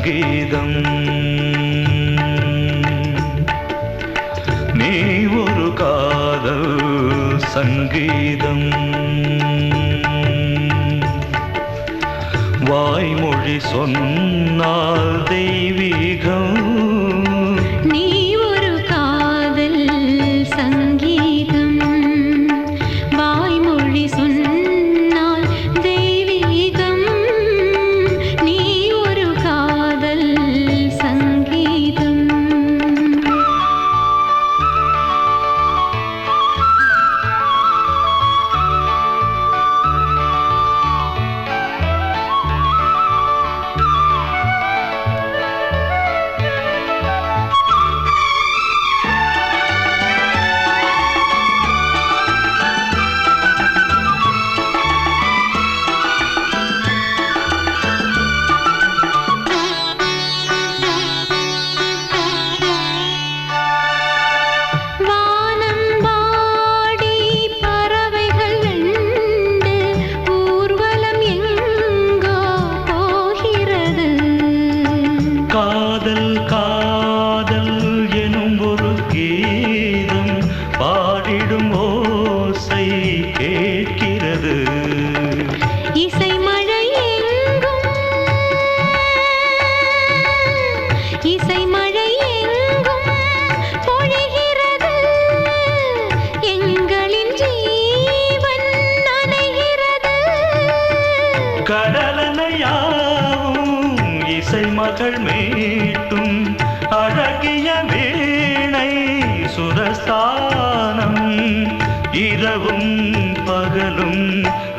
சங்கீதம். நீ ஒரு காதல் சங்கீதம். வாய்மொழி சொன்னால் தெய்வீகம். நீ ஒரு காதல் சங்கீதம். வாய்மொழி சொன்னால் தெய்வீகம். நீ ஒரு காதல் சங்கீதம். காதல் காதல் எனும் ஒரு கீதம் பாடிடும் ஓசை கேட்கிறது. இசை மழை எங்கும் இசை மழை எங்கும் பொழிகிறது. எங்களின் ஜீவன் நனைகிறது. கடலனையாவும் இசை மகள் மீட்டும் அழகிய வீணை சுரஸ்தானம். இரவும் பகலும்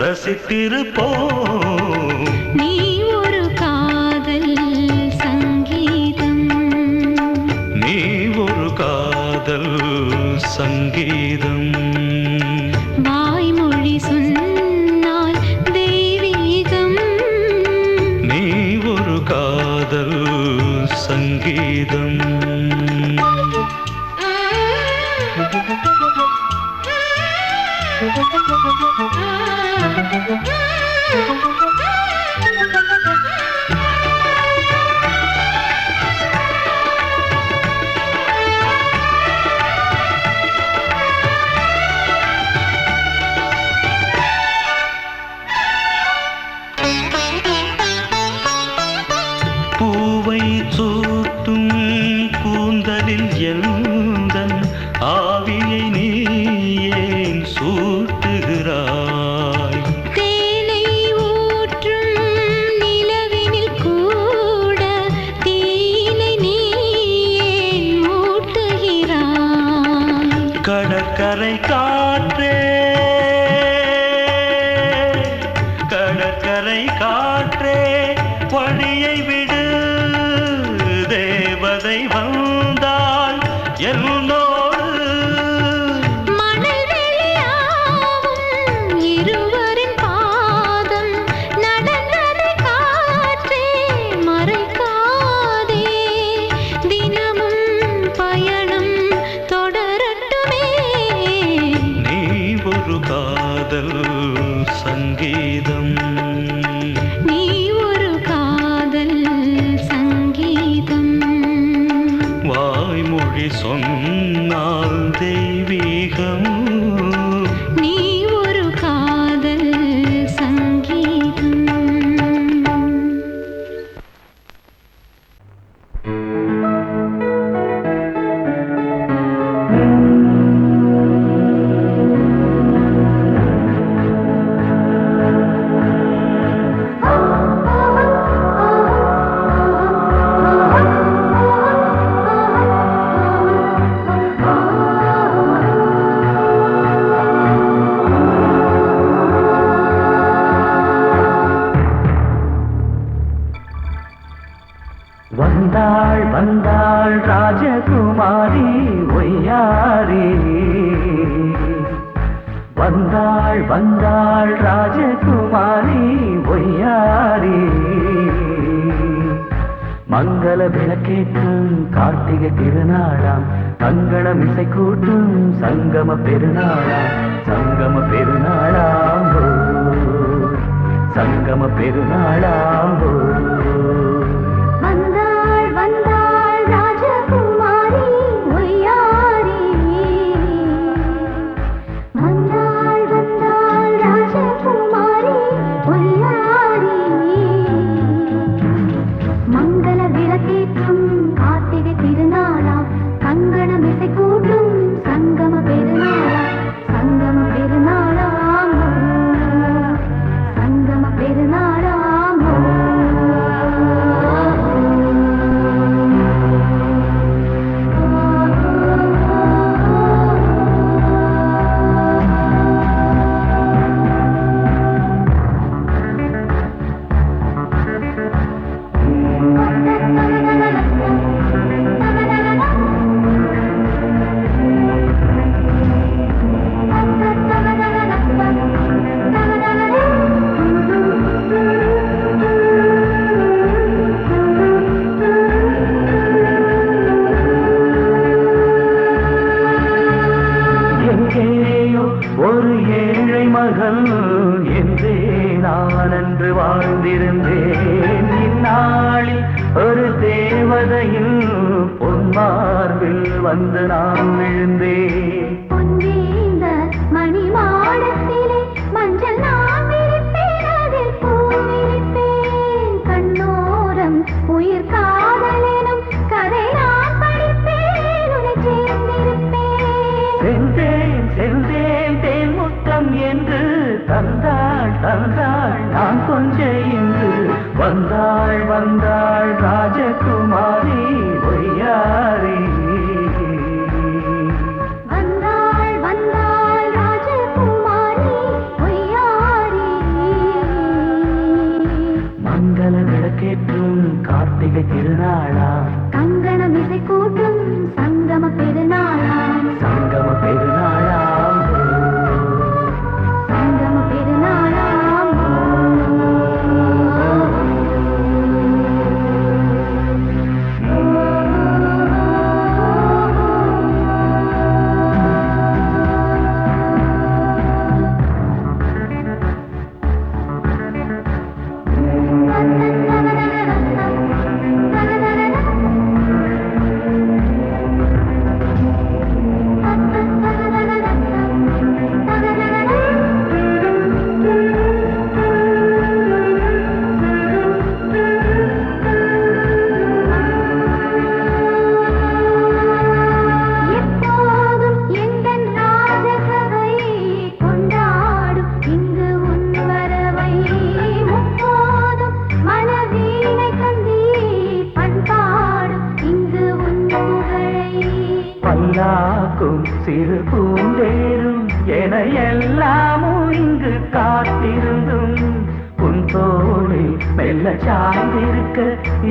ரசித்திருப்போம். நீ ஒரு காதல் சங்கீதம். நீ ஒரு காதல் சங்கீதம். வாய்மொழி சொன்னால் தெய்வீகம். நீ ஒரு காதல் சங்கீதம். பூவை சூட்டும் கூந்தலில் எந்தன் ஆவியை நீ ஏன் சூட்டுகிறாய்? தேனை ஊற்றும் நிலவினில் கூட தீனை நீ ஏன் மூட்டுகிறாய்? கடற்கரை காற்றே கடற்கரை காற்றே வழியை விடு. தேவதை வந்தால் என்னோடு மணல் வெளியாகும் இருவரின் பாதம் நடந்ததை காற்றே மறைக்காதே. தினமும் பயணம் தொடரட்டுமே. நீ ஒரு காதல் சங்கீதம். நீ ஒரு காதல் சங்கீதம். வாய்மொழி சொன்னால் தெய்வீகம். நீ ஒரு காதல் சங்கீதம். வந்தாள் வந்தாள் ராஜகுமாரி ஒய்யாரி. வந்தாள் வந்தாள் ராஜகுமாரி ஒய்யாரி. மங்கள விளக்கேற்றும் கார்த்திகை திருநாளாம். மங்களம் இசை கூட்டும் சங்கம பெருநாளாம். சங்கம பெருநாளாம் சங்கம பெருநாளாம். வந்த ஒரு ஏழை மகள் என்றே நான் அன்று வாழ்ந்திருந்தேன். இந்நாளில் ஒரு தேவதையில் பொன்மார்பில் வந்து நான் விழுந்தேன். பொன்வேந்த மணி மாடத்திலே மஞ்சள் நான் விரிப்பேன், அதில் பூ விரிப்பேன். கண்ணோரம் உயிர் காதலெனும் கதை நான் படிப்பேன், உன்னை சேர்ந்திருப்பேன். சென்றேன் சென்றேன் தேன் முத்தம் என்று தந்தாள் தந்தாள் நான் கொஞ்ச இன்று வந்தாள் வந்தாள் ராஜகுமாரி ஒய்யாரி. வந்தாள் வந்தாள் ராஜகுமாரி ஒய்யாரி. மங்கள விளக்கேற்றும் கார்த்திகை திருநாளா, கங்கணம் இசை கூட்டும் சங்கம பெருநாளாம். சங்கம பெருநாளாம் சங்கம பெருநாளாம். எப்போதும் எந்தன் ராஜசபை கொண்டாடும் இங்கு உன் வரவை. முப்போதும் மனவீணை தந்தி பண்பாடும் இங்கு உன் புகழை. பல்லாக்கும் சிறு பூந்தேரும் என எல்லாமும் இங்கு காத்திருந்தும் உன் தோளில் மெல்ல சாய்ந்திருக்க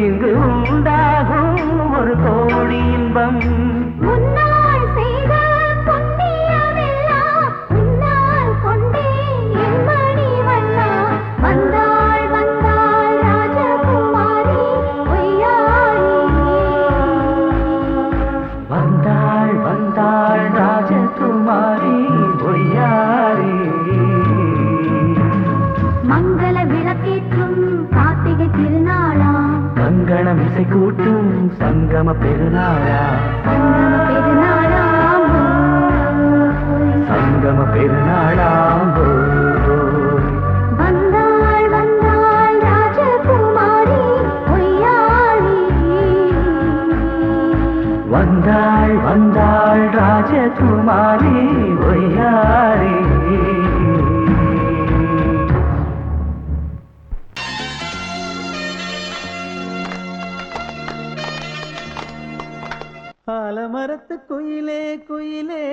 இங்கு உண்டாகும் ஒரு கோடி இன்பம். முன்னால் செய்த புண்ணியமெல்லாம் உன்னால் கொண்டேன் என் மணி வண்ணா. வந்தாள் வந்தாள் ராஜகுமாரி ஒய்யாரி. வந்தாள் வந்தாள் ராஜகுமாரி ஒய்யாரி. மங்கள விளக்கேற்றும் கார்த்திகை திருநாளாம். கங்கணம் இசை கூட்டும் சங்கம பெருநாளா, சங்கம பெருநாளாம். சங்கம பெருநாளாம் வந்தாள் வந்தாள் ராஜகுமாரி ஒய்யாரி. வந்தாள் வந்தாள் ராஜகுமாரி ஒய்யாரி. ஆலமரத்து குயிலே குயிலே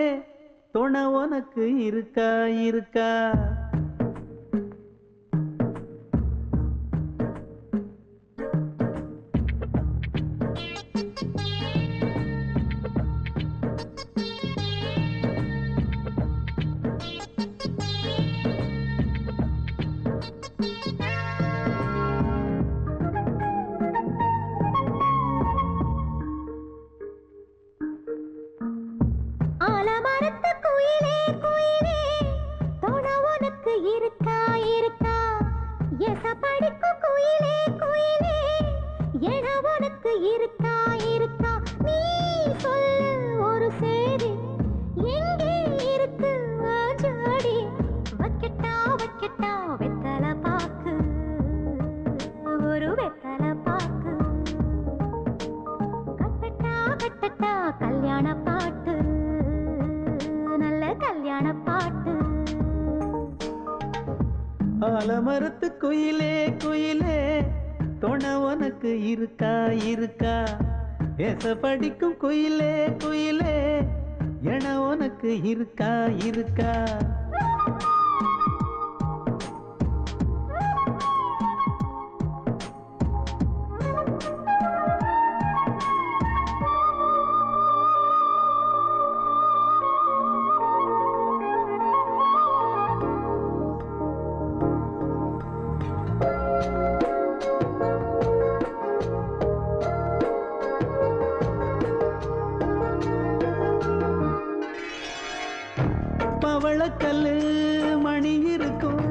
துணை உனக்கு இருக்கா இருக்கா? ஆலமரத்து குயிலே குயிலே துணை உனக்கு இருக்கா இருக்கா? எசப்படிக்கும் குயிலே குயிலே என உனக்கு இருக்கா இருக்கா? நீ சொல்லு ஒரு சேதி எங்கே இருக்கு ஜோடி? வைக்கட்டா வைக்கட்டா வெத்தலை பாக்கு, ஒரு வெத்தலை பாக்கு. கட்டட்டா கட்டட்டா கல்யாண பாட்டு, நல்ல கல்யாண பாட்டு. ஆலமரத்து குயிலே குயிலே துணை உனக்கு இருக்கா இருக்கா? ஏச படிக்கும் குயிலே குயிலே என உனக்கு இருக்கா இருக்கா? பவளக்கல்லு மணி இருக்கும்,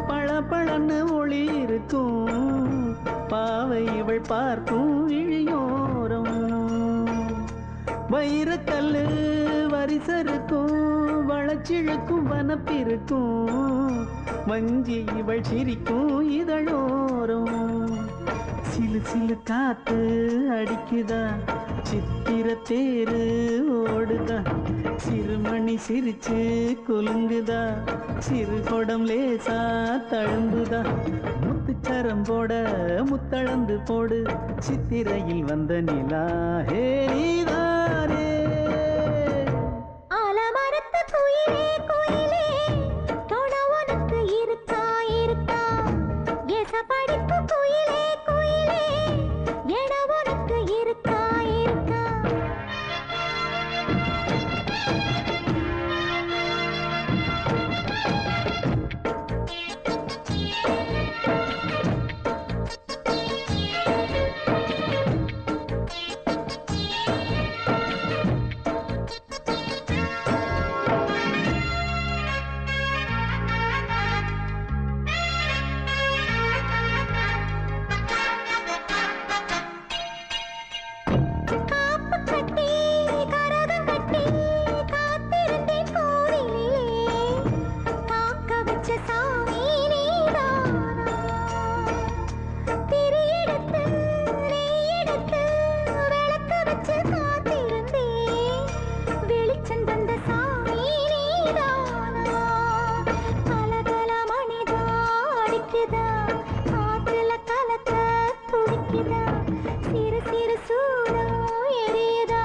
பளபளன்னு ஒளி இருக்கும், பாவை இவள் பார்க்கும் இழியோரம். வைரக்கல்லு வரிசருக்கும், வளச்சிழுக்கும் வனப்பிருக்கும், வஞ்சி இவள் சிரிக்கும் இதழோரம். சிலு சிலு காத்து அடிக்குதா, சித்திர தேரு ஓடுதா, சிறுமணி சிரிச்சு குலுங்குதா, சிறு கொடம் லேசா தழும்புதா, முத்துச்சரம் போட முத்தளந்து போடு, சித்திரையில் வந்த நிலா ஹே நீதானே. ஆலமரத்து குயிலே குயிலே, தொட உனக்கு இருக்கா இருக்கா, எசபடிக்கு குயிலே குயிலே, எட உனக்கு இருக்கா இருக்கா. காப்பு கட்டி கரகம் கட்டி காத்திருந்தேன் கோவிலிலே, காக்க வச்ச சாமி நீதானா. திரி எடுத்து நெய் எடுத்து விளக்கு வச்சு காத்திருந்தேன், வெளிச்சம் தந்த சாமி நீதானா. கலகல மணிதா அடிக்குதா, காற்றுல கலக்க துடிக்குதா, சிறு சிறு சூடம் எரியுதா,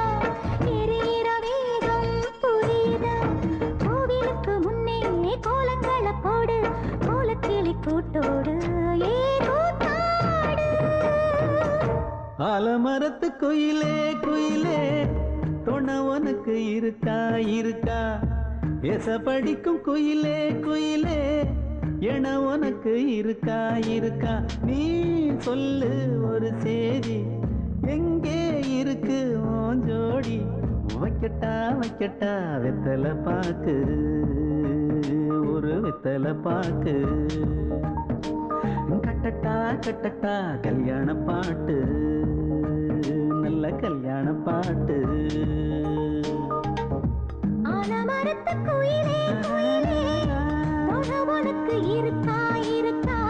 எரியிற வேகம் புரியுதா. கோவிலுக்கு முன்னே கோலங்களை போடு, கோலக்கிளி கூட்டோடு ஏ கூத்தாடு. ஆலமரத்து குயிலே குயிலே, துணை உனக்கு இருக்கா இருக்கா, எச படிக்கும் குயிலே குயிலே, என உனக்கு இருக்கா இருக்கா. நீ சொல்லு ஒரு சேதி, எங்கே இருக்கு உன் ஜோடி, வைக்கட்டா வைக்கட்டா வெத்தலை பாக்கு, ஒரு வெத்தலை பாக்கு, கட்டட்டா கட்டட்டா கல்யாண பாட்டு, நல்ல கல்யாண பாட்டு. ஆலமரத்து குயிலே குயிலே, தொட உனக்கு இருக்கா இருக்கா,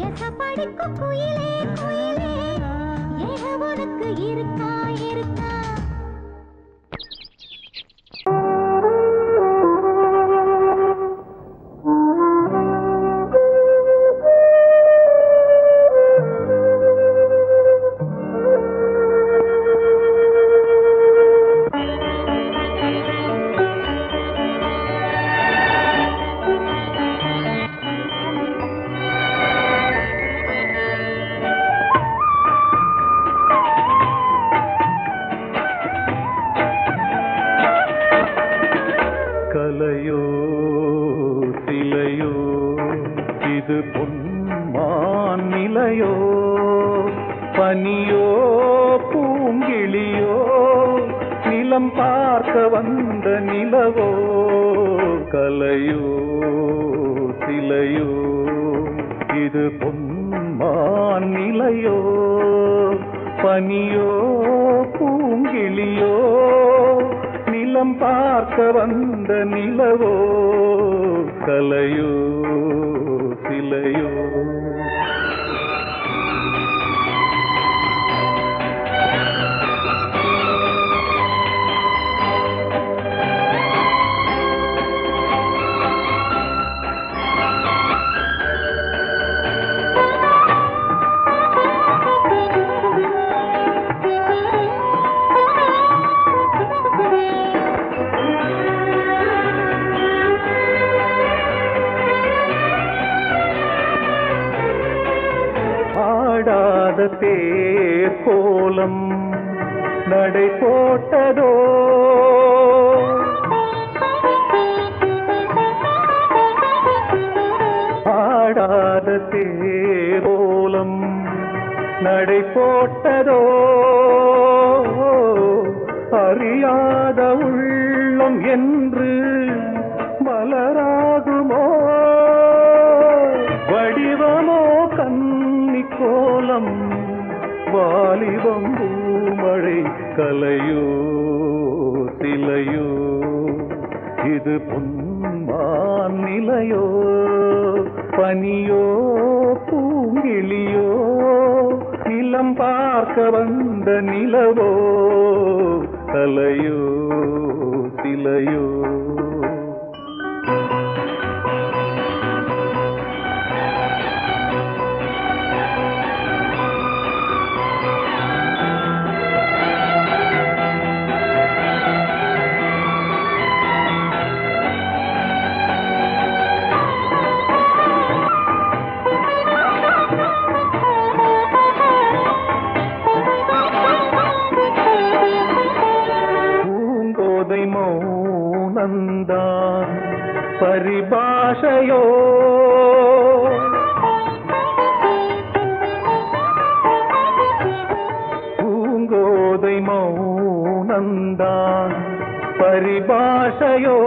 எசபடிக்கு குயிலே குயிலே, எட உனக்கு இருக்கா இருக்கா. கலையோ சிலையோ இது பொன்மான் நிலையோ, பனியோ பூங்கிளியோ, நிலம் பார்க்க வந்த நிலவோ. கலையோ சிலையோ இது பொன்மான் நிலையோ, பனியோ பூங்கிளியோ, நிலம் பார்க்க வந்த நிலவோ. கலையோ சிலையோ. ஆடாத தேர் கோலம் நடை போட்டதோ, ஆடாத தேர் கோலம் நடை போட்டதோ, அறியாத உள்ளம் என்று மல வாலிபம் பூமழை கலையோ சிலையோ இது பொன்மான் நிலையோ பனியோ பூங்கிளியோ நிலம் பார்க்க வந்த நிலவோ கலையோ சிலையோ மௌனந்தான் பரிபாஷையோ பூங்கோதை மௌனந்தான் பரிபாஷையோ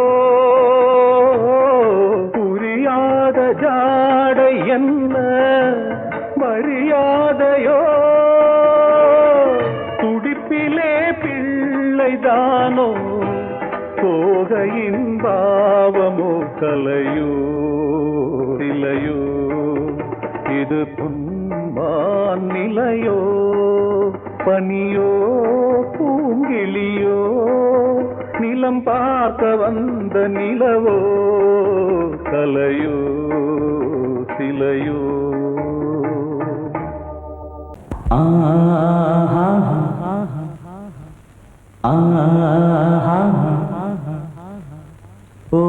புரியாத ஜாடை என்ன மரியாதையோ துடிப்பிலே பிள்ளைதானோ போகையின் பாவமோ கலையோ இலையோ இது பொன்மான் நிலையோ பனியோ பூங்கிளியோ நிலம் பார்க்க வந்த நிலவோ கலையோ சிலையோ ஓ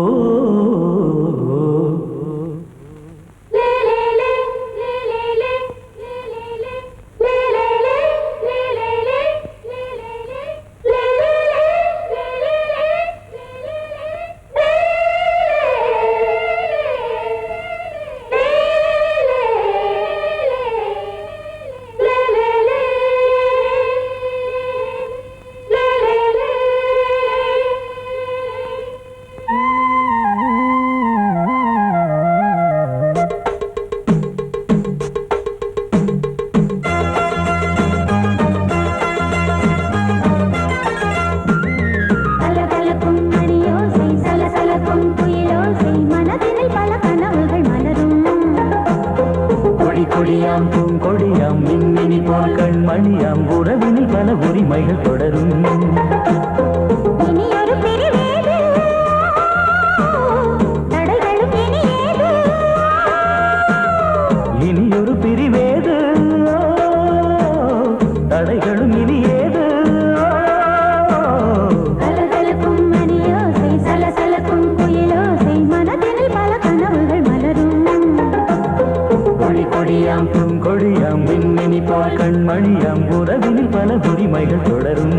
கொடியாம் பூங்கொடியாம் மின்மினி போல் கண்மணியாம் உறவினில் பல உரிமைகள் தொடரும் இனியொரு பிரிவேது தடைகளும் இனியேது கொடியாம் பூங்கொடியாம் மின்மினி போல் கண்மணியாம் உறவினில் பல உரிமைகள் தொடரும்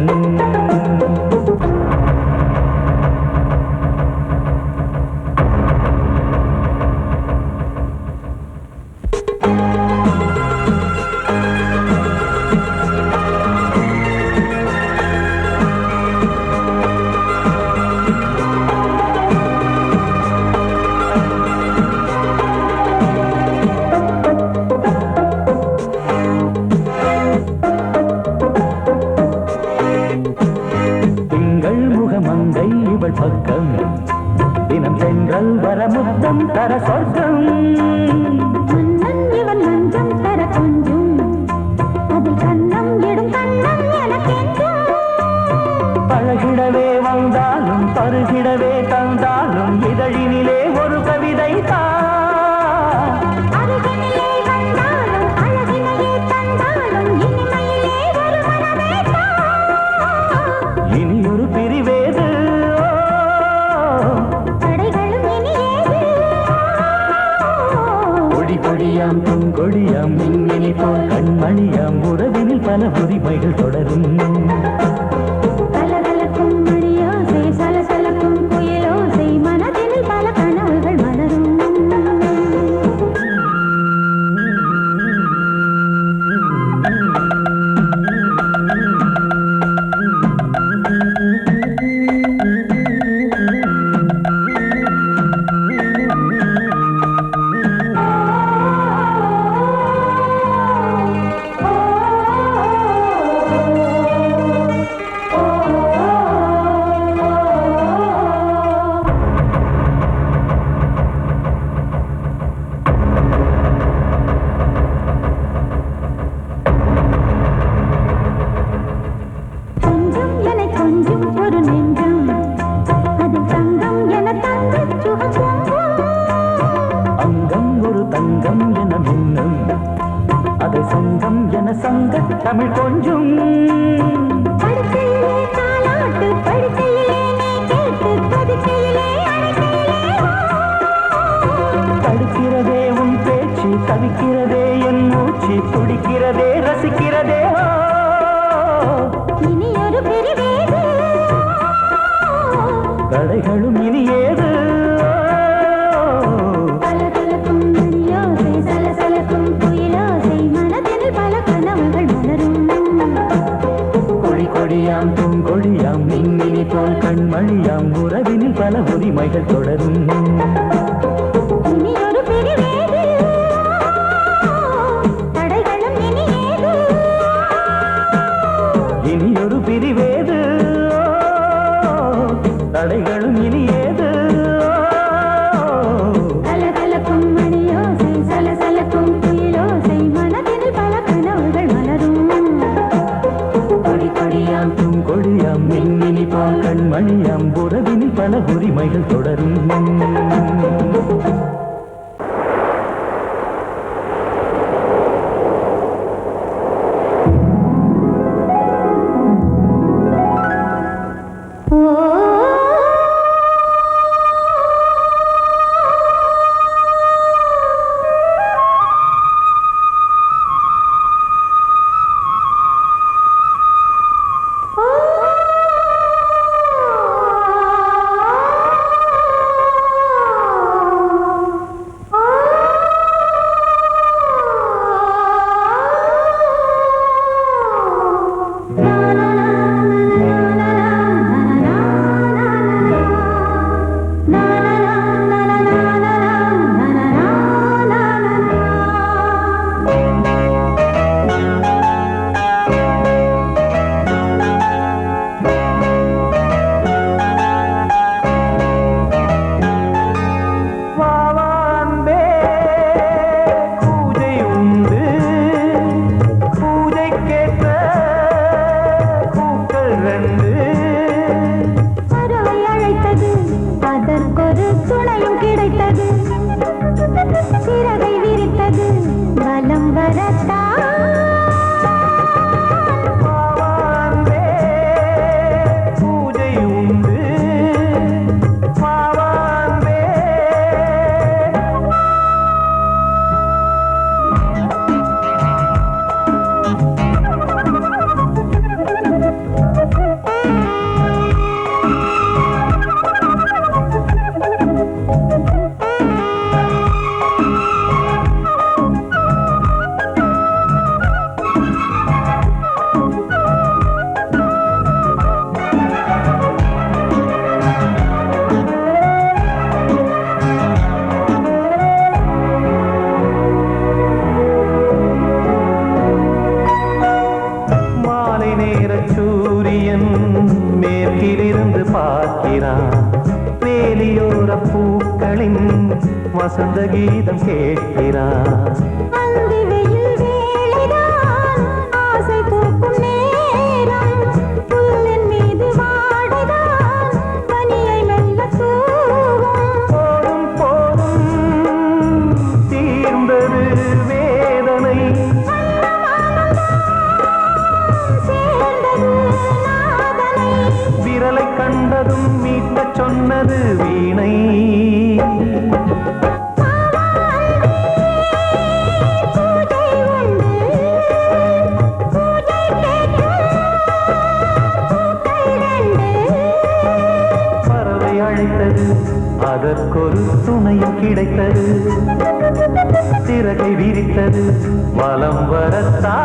பக்கம் தினம் சென்றல் வர முத்தம் தர சொர்க்கம் இவன் மஞ்சம் தர கொஞ்சம் அதில் கண்ணம் இடும் கண்ணம் எனக்கென்றும் பழகிடவே வந்தாலும் பருகிடவே தந்தாலும் இதழினிலே ஒரு கவிதை அருகினிலே வந்தாலும் அழகினையே தந்தாலும் இனிமையிலே ஒரு மனமே இனியொரு பிரிவேது கொடியாம் பூங்கொடியாம் மின்மினி போல் கண்மணியாம் உறவினில் பல உரிமைகள் தொடரும் கலகலக்கும் மணியோசை சலசலக்கும் புயலோசை மனதினில் பல கனவுகள் மலரும் தடைகளும் இனி ஏது கலகலக்கும் மணியோசை சலசலக்கும் குயிலோசை மனதில் பல கனவுகள் மலரும் கொடி கொடியாம் பூங்கொடியாம் மின்மினி போல் கண்மணியாம் உறவினில் பல உரிமைகள் தொடரும் இனி ஒரு பிரிவேது தடைகளும் இனி ஏது இனி ஒரு பிரிவேது தடைகளும் இனி ஏது கலகலக்கும் மணியோசை சலசலக்கும் குயிலோசை மனதில் பல கனவுகள் மலரும் கொடி கொடியாம் பூங்கொடியாம் மின்மினி போல் கண்மணியாம் உறவினில் பல உரிமைகள் தொடரும் சிறகை விரித்தது வலம் வரத்தா பூஜை உண்டு பாவான்பே சூரியன் மேற்கிலிருந்து பார்க்கிறான் வேலியோர பூக்களின் வசந்த கீதம் கேட்கிறான் அந்தி வெயில் வேளைதான் ஆசை பூக்கும் நேரம் புல்லின் மீது வாடைதான் பனியை மெல்ல தூவும் போதும் போதும் தீர்ந்தது வேதனை விரலை கண்டதும் மீட்டச் சொன்னது வீணை பறவை அழைத்தது அதற்கொரு துணையும் கிடைத்தது சிறகை விரித்தது வலம் வரத்தா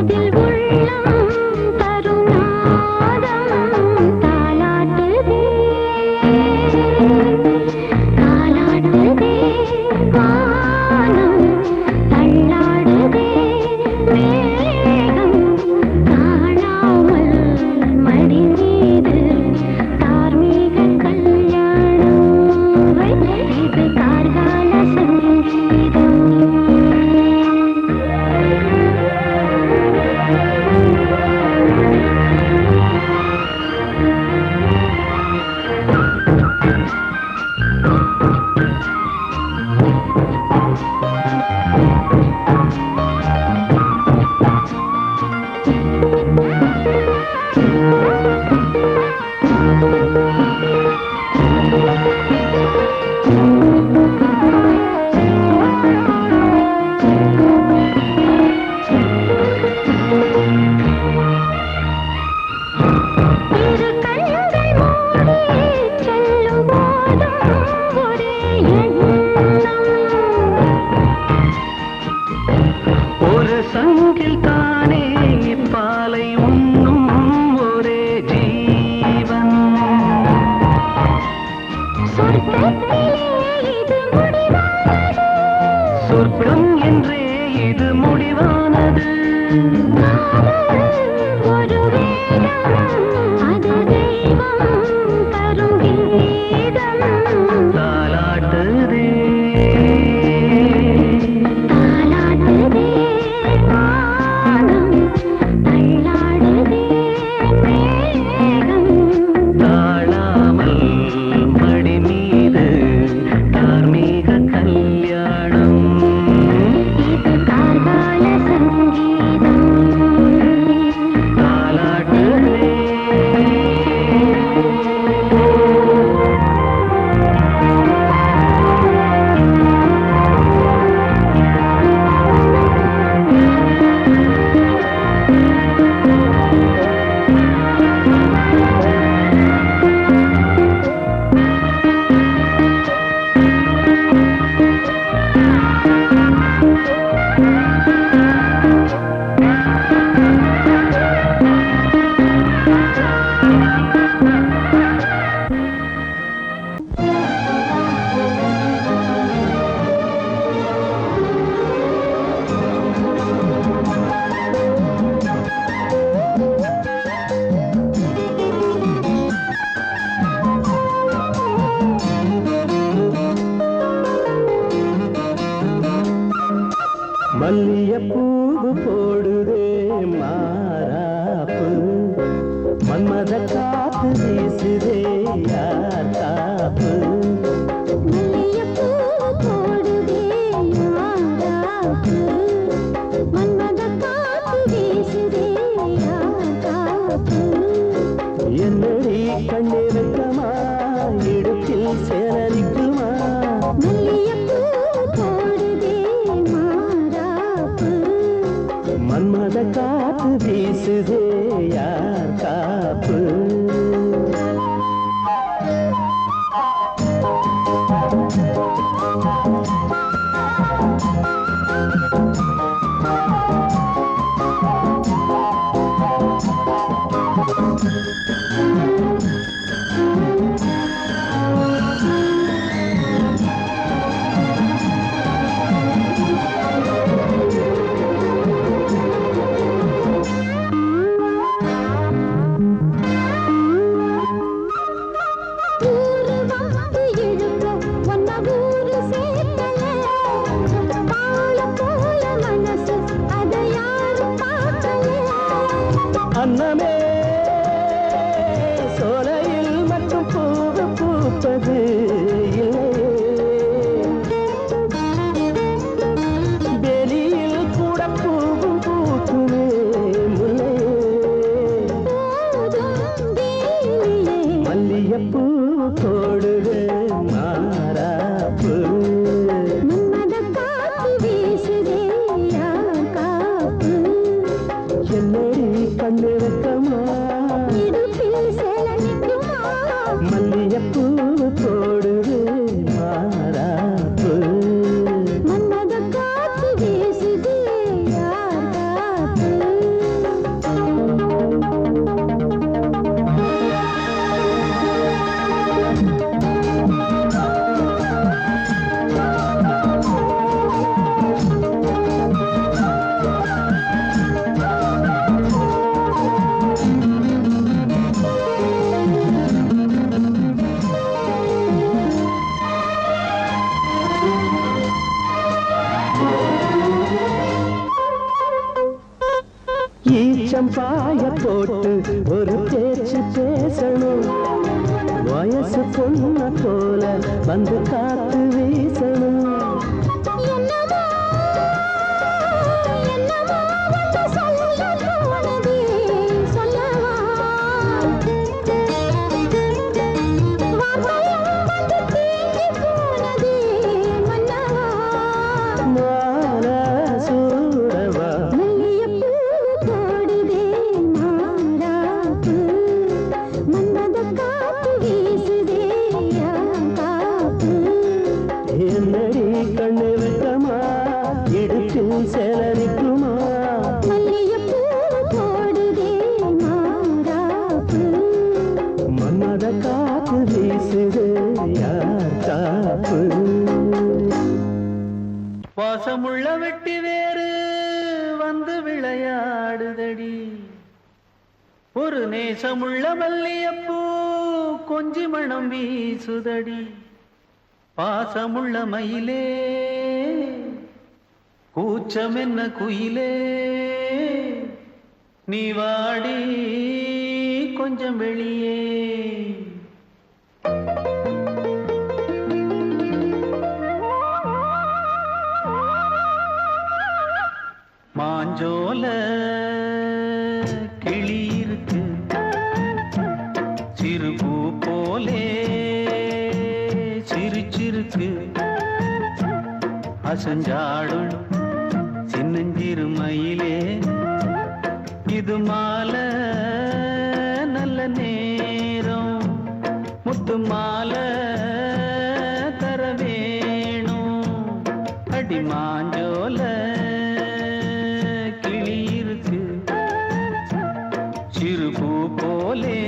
அதில் உள்ளம் கருநாதம் தாலாட்டுதே தாலாட்டுதே வானம் தள்ளாடுதே மேகம் காணாமல் மடி மீது தார்மீக கல்யாணம் இது கார்கால சங்கீதம் இரு கண்கள் மூடி செல்லும் போதும் ஒரே எண்ணம் ஒரு சங்கில் தானே பாலை உண்ணும் ஒரே ஜீவன் சொர்க்கத்திலே இது முடிவானது சொர்க்கம் என்றே இது முடிவானது ஒரு வேதம் அது தெய்வம் தரும் கீதம் தாலாட்டுதே தாலாட்டுதே வானம் தள்ளாடுதே மேகம் தாழாமல் மடி மீது தார்மீக கல்யாணம் இது கார்கால சங்கீதம் தாலாட்டுதே மல்லியப்பூவு போடுதே மாறாப்பு மன்மத காத்து வீசுதே யார் காப்பு மல்லிகைப்பூ போடுதே மாறாப்பு மன்மத காத்து வீசுதே யார் காப்பு என்னடி கண்ணிருக்கமா இடுப்பில் சேலரிக்குமா மல்லிகைப்பூ போடுதே மாறாப்பு மன்மத காத்து வீசுதே யார் காப்பு ஊரு வந்து இழுக்க ஒன்ன ஊரு சேர்க்கல பால போல மனசு அதை யாரும் பார்க்கல அன்னமே சோலையில் மட்டும் பூவு பூப்பது வெளியில் கூட பூவும் பூக்குமே முல்லை மல்லியப்பூ போடுது மாறாப்பு மன்மத காத்து வீசுதே யார் காப்பு என்னடி கண்ணிருக்கமா இடுப்பில் சேல நிற்குமா மல்லியப்பூ போடுது மாறாப்பு மன்மத காத்து வீசுதே யார் காப்பு ஈச்சம்பாய போட்டு ஒரு பேச்சு பேசணும். வயசு பொண்ண போல வந்து காத்து வீசணும். பாசமுள்ள வெட்டி வேறு வந்து விளையாடுதடி. ஒரு நேசமுள்ள மல்லியப்பூ கொஞ்சி மணம் வீசுதடி. பாசமுள்ள மயிலே கூச்சம் என்ன குயிலே, நீ வாடி கொஞ்சம் வெளியே. மாஞ்சோல கிளி இருக்கு சிறுபூ போலே சிரிச்சிருக்கு. அசஞ்சாடும் சின்னஞ்சிறு மயிலே, இது மாலை நல்ல நேரம், முத்து மாலை தர வேணும். அடி மாஞ்சோல சிறுபூ போலே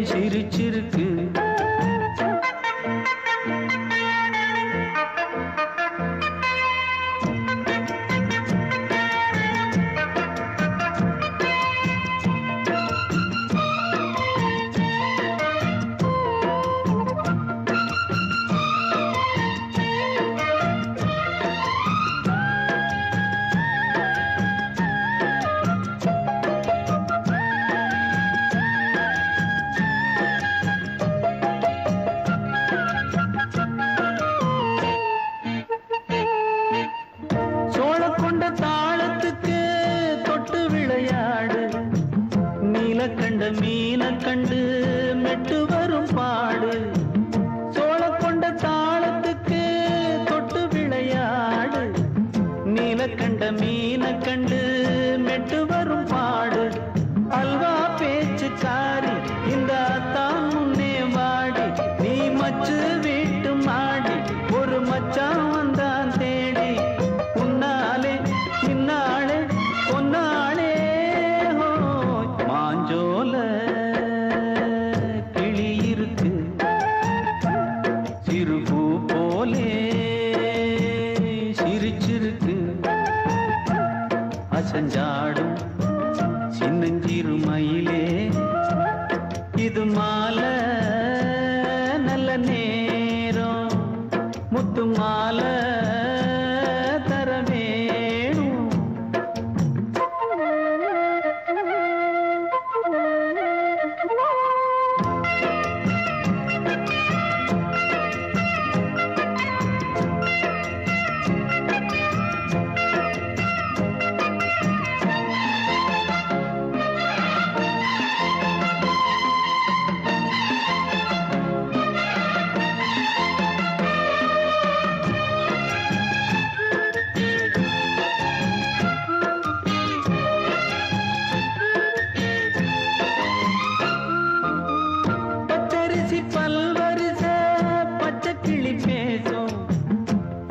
சிரிச்சிருக்கு. கண்ட மீன கண்டு மெட்டு வரும் பாடு. சோழ கொண்ட தாளத்துக்கு தொட்டு விளையாடு. நீல கண்ட மீன கண்டு மெட்டு வரும் பாடு. அல்வா பேச்சு காரி இந்த தான் முன்னே வாடி. நீ மச்சு வீட்டு மாடி ஒரு மச்சான் வந்தான் தேடி. உன்னாலே இன்னாலே பொன்னாலே மாஞ்சோல கிளி இருக்கு சிறுபூ போலே சிரிச்சிருக்கு. அசஞ்சாடும் சின்னஞ்சிறு மயிலே, இது மாலை நல்ல நேரம், முத்து மாலை தர வேணும்.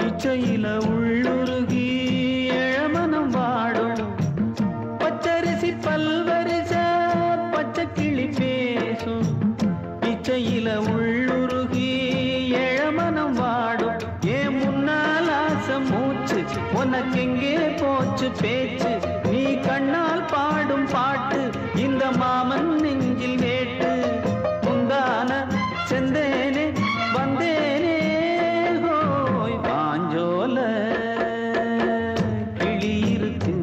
இச்சையில உள்ளுருகி இளமனம் வாடும். பச்சரிசி பல்வரிச பச்சை கிளி பேசும். இச்சையில உள்ளுருகி இளமனம் வாடும். ஏன் முன்னால் ஆசை மூச்சு உனக்கெங்கே போச்சு பேச்சு. நீ கண்ணால் பாடும் பாட்டு இந்த மாமன் நெஞ்சில் வேட்டு. முந்தான செந்தேனே வந்தேனே கிளி இருக்கு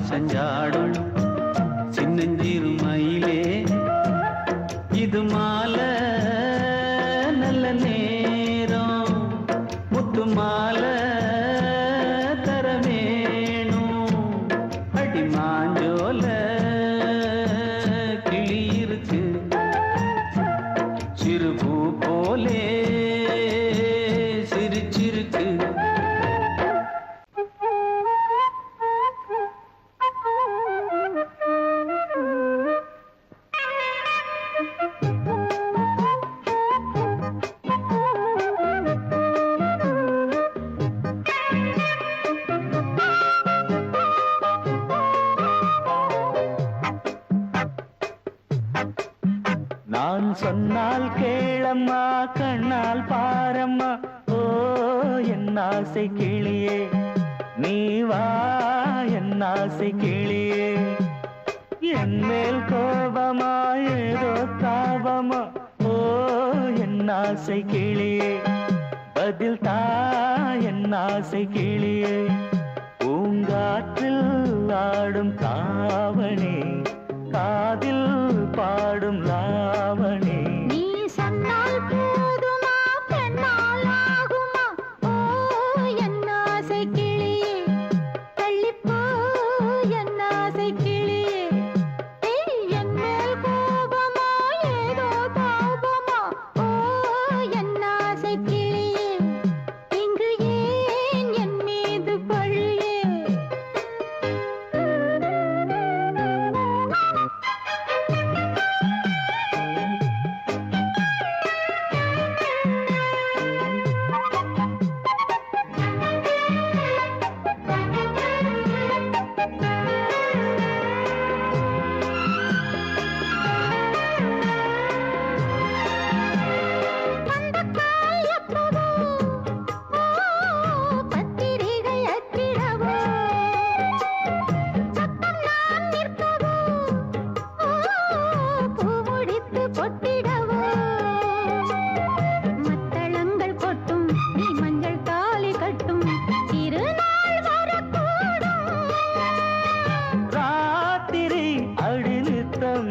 வாசஞ்சாடும் சின்னஞ்சிறு மயிலே இது மாலை நல்ல நேரம் முத்து மாலை தரவேணும் அடி மாஞ்சோல கிளி இருக்கு சிறுபூ போலே சிரிச்சிருக்கு நான் சொன்னால் கேளம்மா கண்ணால் பாரம்மா ஓ என் ஆசை கிளியே நீ வா என் ஆசை கிளியே என் மேல் கோபமா ஏதோ தாபமா ஓ என் ஆசை கிளியே பதில் தா என் ஆசை கிளியே பூங்காற்றில் ஆடும் தாவணி காதில் பாடும் லாவணி நீ சொன்னால் போதுமா பெண்ணால் ஆகுமா ஓ என் ஆசை கிளியே தள்ளிப்போ என் ஆசை கிளியே என் மேல் கோபமா ஏதோ தாபமா ஓ என் ஆசை கிளியே இங்கு ஏன் என் மீது பழியே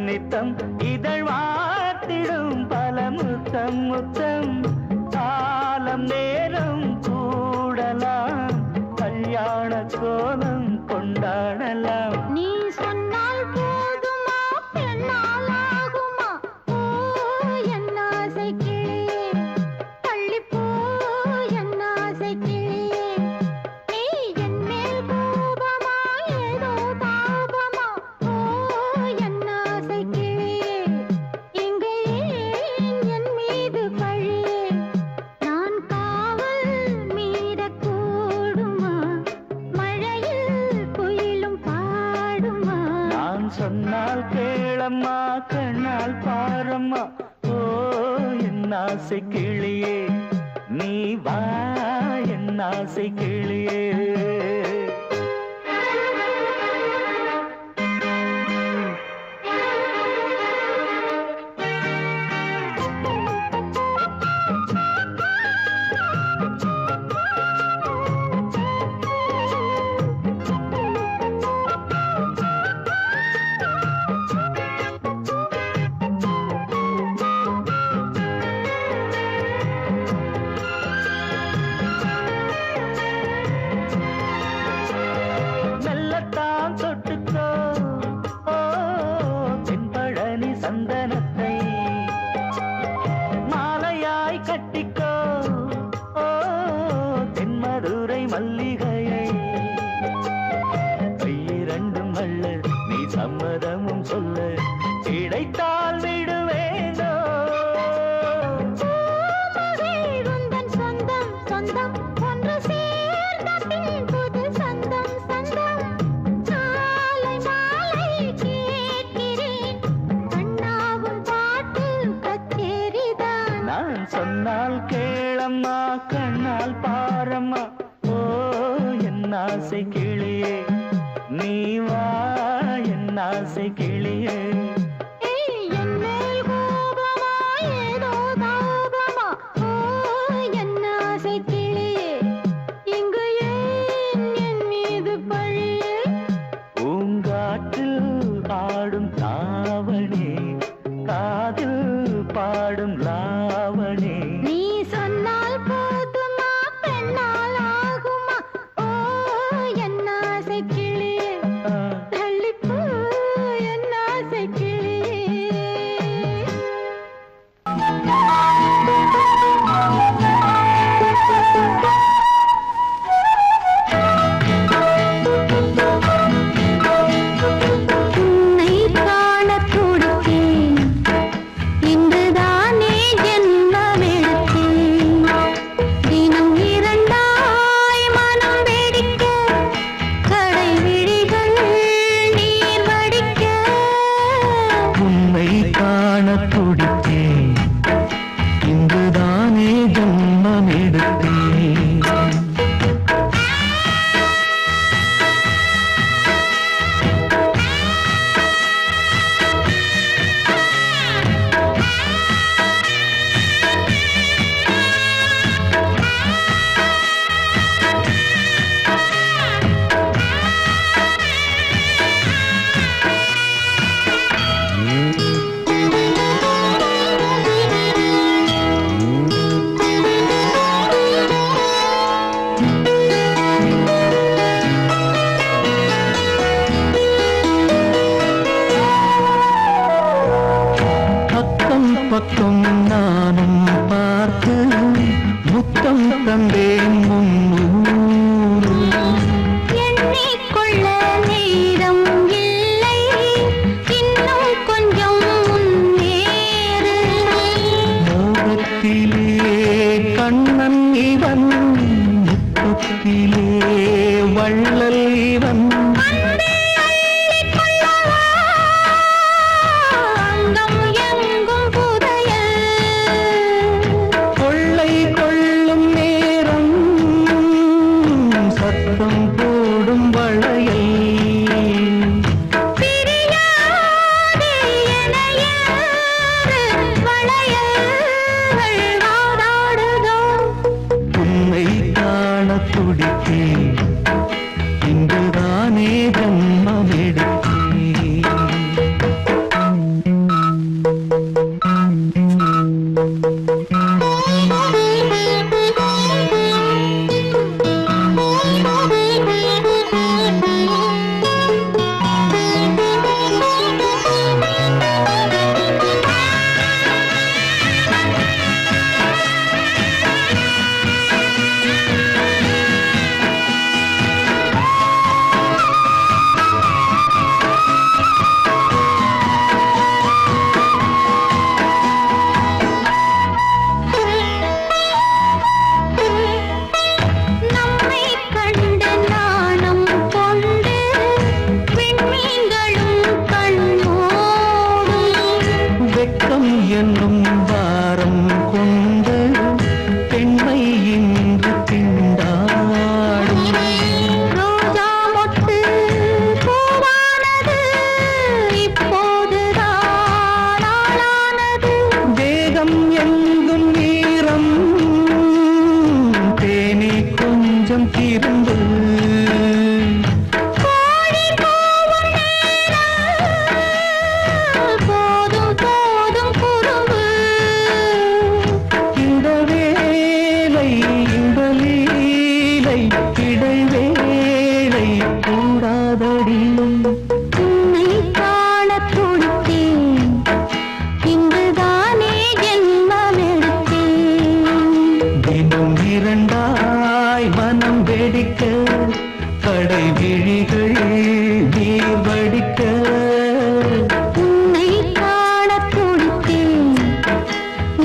நித்தம் இதழ் வார்த்திடும் பல முத்தம் முத்தம் காலம் நேரம் கூடலாம் கல்யாண கோலம் கொண்டாடலாம் நீ சொன்னால் போதுமா பெண்ணால் ஆகுமா ஓ என் ஆசை கிளியே தள்ளிப்போ என் ஆசை கிளியே நீ என் மேல் கோபமா ஏதோ தாபமா ஓ என் ஆசை கிளியே இங்கே என் மீது பழியே நான் காவல் மீறக்கூடுமா மழையில் குயிலும் பாடுமா நான் சொன்னால் கேளம்மா கண்ணால் பாரம்மா ஓ என் ஆசை கிளியே நீ வா என் ஆசை கிளியே மெல்லத்தான் தொட்டுக்கோ ஓ தென்பழனி சந்தனத்தை மாலையாய் கட்டிக்கோ ஓ தென்மதுரை மல்லிகையை கையிரண்டும் அள்ள நீ சம்மதமும் சொல்ல கிடைத்தால் விடுவேனோ உந்தன் சொந்தம் சொந்தம் ஒன்று சேர்ந்த பின் புது சொந்தம் சொந்தம் காலை மாலை கேட்கிறேன் கண்ணாவும் பாட்டு கச்சேரிதான் நான் சொன்னால் கேளம்மா கண்ணால் பாரம்மா ஓ என் ஆசை கிளியே நீ வா என் ஆசை கிளியே என் மேல் கோபமா ஏதோ தாபமா ஓ என் ஆசை கிளியே இங்கு ஏன் என் மீது பழியே கண்ணன் இவன் முத்தத்திலே வள்ளல் இவன் அங்கம் எங்கும் புதையல் கொள்ளை கொள்ளும் நேரம் சத்தம் போடும் வளையல் பிரியாதே என யாரு வளையல்கள் வாதாடுதோ உன்னை காண துடித்தேன் இன்றுதானே ஜன்மம் எடுத்தேன் நம்மை கண்டு நாணம் கொண்டு விண்மீன்களும் கண்ணோடும் வெட்கம் என்னும் வாரம் கொண்டு பெண்மை இன்று திண்டாடும் ரோஜா மொட்டு பூவானது இப்போதுதான் ஆளானது வேகம் எங்கும் வீரம் தேனி கொஞ்சம் திருந்து கோழி கூவும் நேரம் போதும் போதும் குறும்பு இந்த வேலை இந்த லீலை இடைவேளை கூடாதடியும் உன்னை காண துடித்தேன் இன்றுதானே ஜென்மமெடுத்தேன் தினம் இரண்டாய் மனம் வெடிக்க கடை விழிகள் நீர் வடிக்க உன்னை காண துடித்தேன்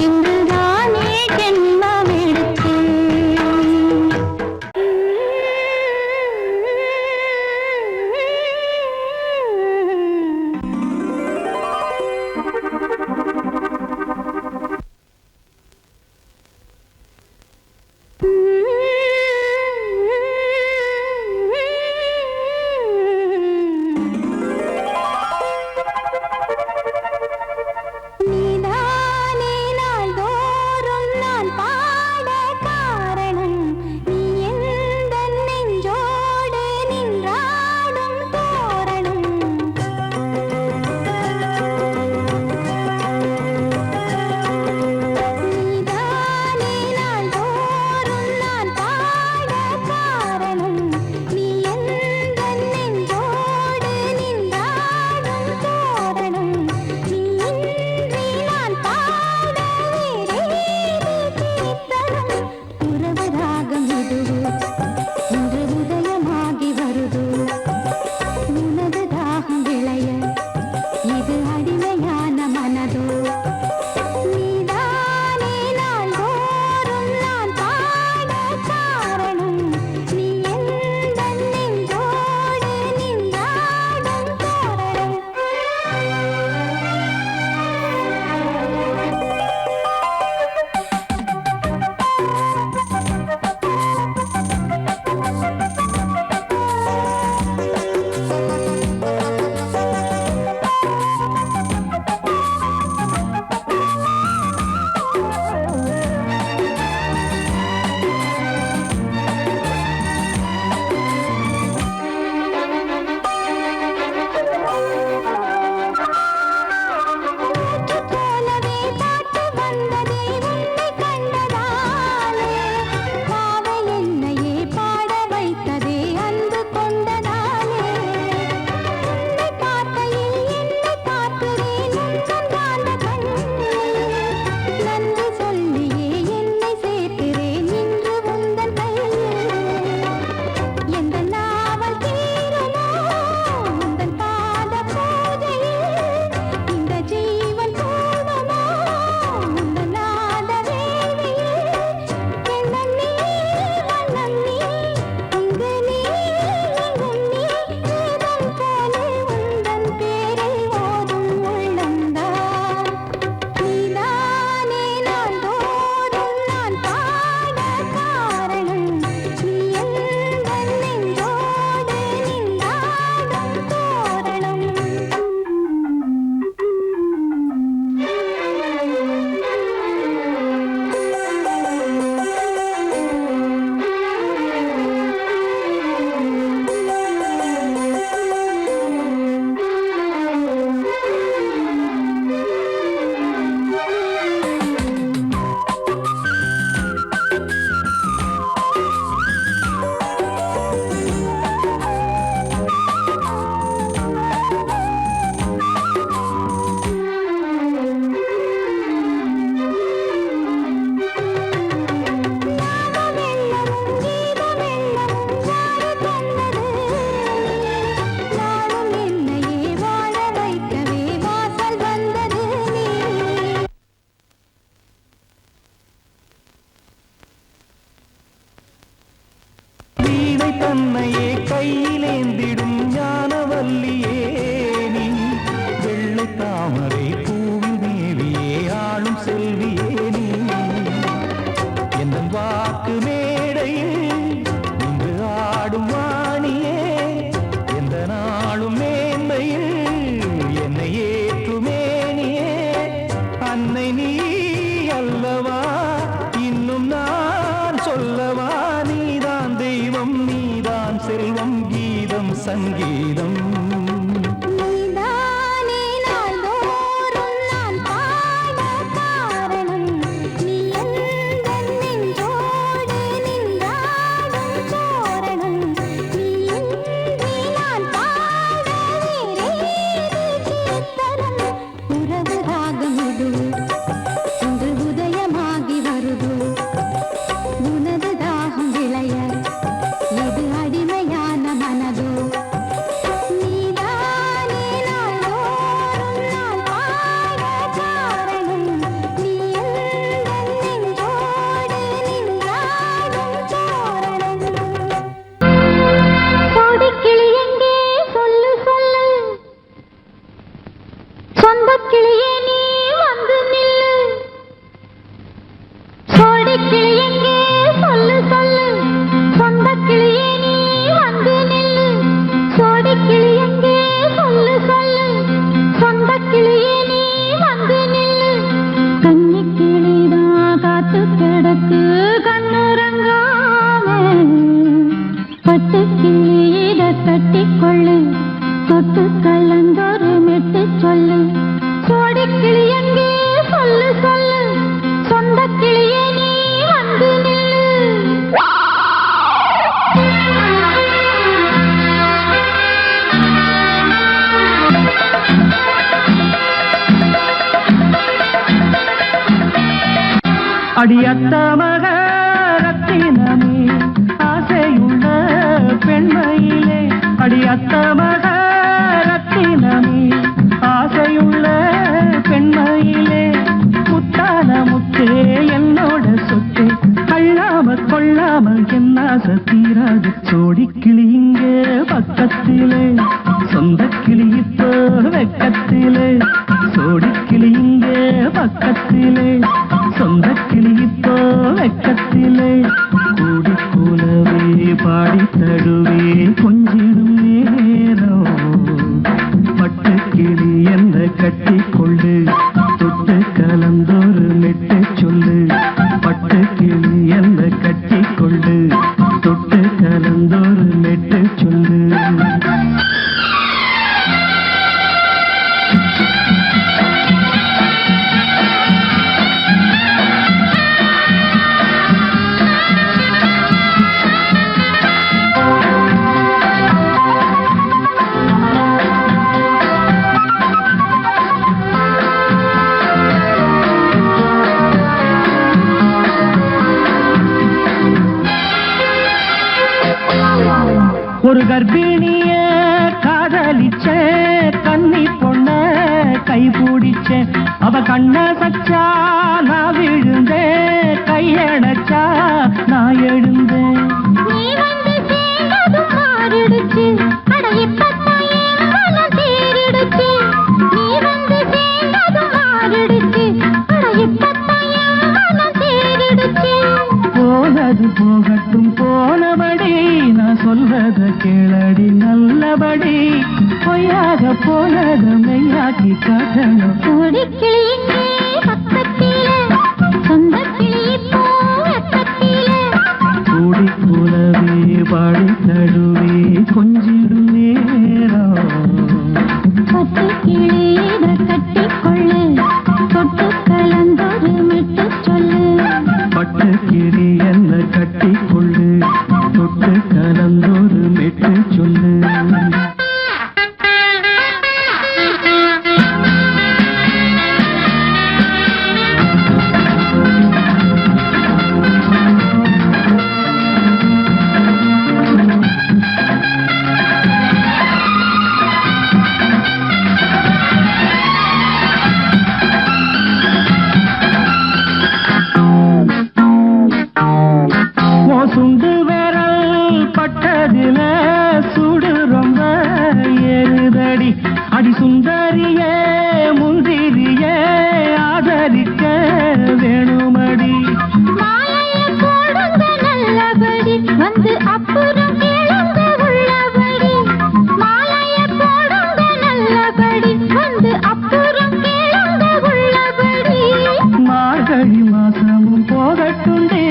இன்றுதானே ஜென்மமெடுத்தேன் தன்னையே கையிலேந்திடும் ஞானவல்லியே நீ வெள்ளை தாமரை பூவில் தேவியே ஆளும் செல்வியே நீ என் வாக்கு மேடையில் இன்று ஆடும் வாணியே எந்த நாளும் மேன்மையில் என்னை ஏற்றுமேனியே அன்னை நீ அல்லவா இன்னும் நான் சொல்லவா நீதான் தெய்வம் நீதான் செல்வம் கீதம் சங்கீதம் நீதானே நாள்தோறும் நான் பாட காரணம் நீ எந்தன் நெஞ்சோடு நின்றாடும் தோரணம் நீ இன்றி நான் பாட வேறேது கீர்த்தனம் உறவு ராகம் இது இன்று உதயமாகி வருது உனது தாகம் விளைய இது அடிமையான மனதோ நீதானே நாள்தோறும் நான் பாட காரணம் நீ எந்தன் நெஞ்சோடு நின்றாடும் தோரணம் கோடிக்கிளி எங்கே சொல்லு சொல்லு சொந்தக் கிளியே நீ வந்து நில்லு கோடிக்கிளி எங்கே சொல்லு சொல்லு சொந்தக் கிளியே நீ வந்து நில்லு கோடிக்கிளி எங்கே சொல்லு சொல்லு சொந்தக் கிளியே நீ வந்து நில்லு கன்னிக் கிளிதான் காத்து கிடக்கு கண்ணுறங்காம பட்டுக் கிளி இத கட்டிக்கொள்ளு தொட்டு கலந்தொரு மெட்டு சொல்லு கோடிக்கிளி எங்கே சொல்லு சொல்லு சொந்தக் கிளியே நீ வந்து நில்லு அடியத்த மக ரத்தினமே ஆசையுள்ள பெண்மையிலே அடியத்த மக ரத்தினமே ஆசையுள்ள பெண்மையிலே முத்தான முத்தே என்னோட சொத்து அள்ளாம கொள்ளாம என்ன தீராது சோடிக்கிளி இங்கே பக்கத்திலே சொந்த கிளி இப்போ வெக்கத்திலே சோடிக்கிளி இங்கே பக்கத்திலே சொந்த கிளி இப்போ வெக்கத்திலே கூடி கூலவே பாடி தடுவே கொஞ்சிடும் நேரம் பட்டு கிளி என்ன கட்டி கொண்டு தொட்டு கலந்தொரு மெட்டு சொல்லு பட்டு கிளி என்ன கட்டி கொண்டு தொட்டு கலந்தொரு மெட்டு சொல்லு ஒரு கர்ப்பிணிய காதலிச்ச கன்னி பொண்ண கை பிடிச்ச அவ கண்ண சச்சா நான் விழுந்தேன் கையடைச்சா நான் எழுந்தேன் நீ வந்து சேர்ந்ததும் மாறிடுச்சு அட இப்பத்தான் என் மனம் தேறிடுச்சு நீ வந்து சேர்ந்ததும் மாறிடுச்சு அட இப்பத்தான் என் மனம் தேறிடுச்சு போனது போகட்டும் போனபடி நான் சொல்றத கேளடி நல்லபடி பொய்யாக போனது மெய்யாக்கி காட்டணும் கோடிக்கிளி எங்கே பக்கத்திலே சொந்தக் கிளி இப்போ வெக்கத்திலே கூடி கூலவே பாடி தடுவே கொஞ்சிடும் நேரம் பட்டு கிளி இத கட்டிக்கொள்ளு தொட்டு கலந்தொரு மெட்டு சொல்லு பட்டு கிளி என்ன கட்டி கொள்ளு தொட்டு கலந்தொரு மெட்டு சொல்லு மனதில சுடு ரொம்ப ஏறுதடி அடி சுந்தரியே முந்திரியே ஆதரிக்க வேணுமடி மாலையை போடுங்க நல்லபடி வந்து அப்புறம் கேளுங்க உள்ளபடி மாலையை போடுங்க நல்லபடி வந்து அப்புறம் கேளுங்க உள்ளபடி மார்கழி மாசமும் போகட்டுண்டி